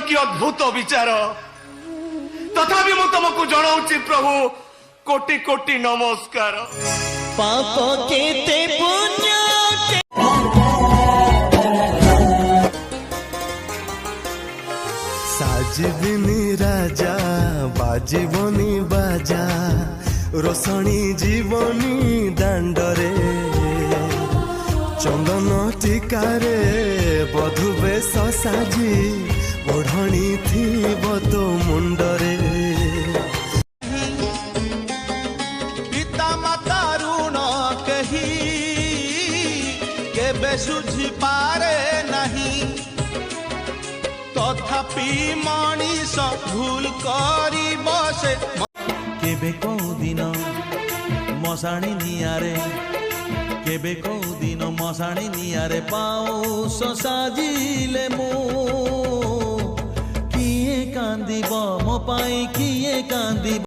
कि अद्भुत विचार तथापि मु तुमको जनाऊँची प्रभु कोटि कोटि नमस्कार। पाप केते पुण्य साजिबिनी राजा बाजीबनी बाजा रोशनी जीवनी दांडरे चंदन टीकारे बधु बेश साजी ओढ़णी थीब तो मुंडरे पिता माता ऋण कही केबे सुझी पारे नहीं तथापि मनीष भूल करी बसे केबे को दिन मशाणी नियारे केबे को दिन मशाणी नियारे पाउस साजिले मु किए कांदिब मो पाई किए कांदिब।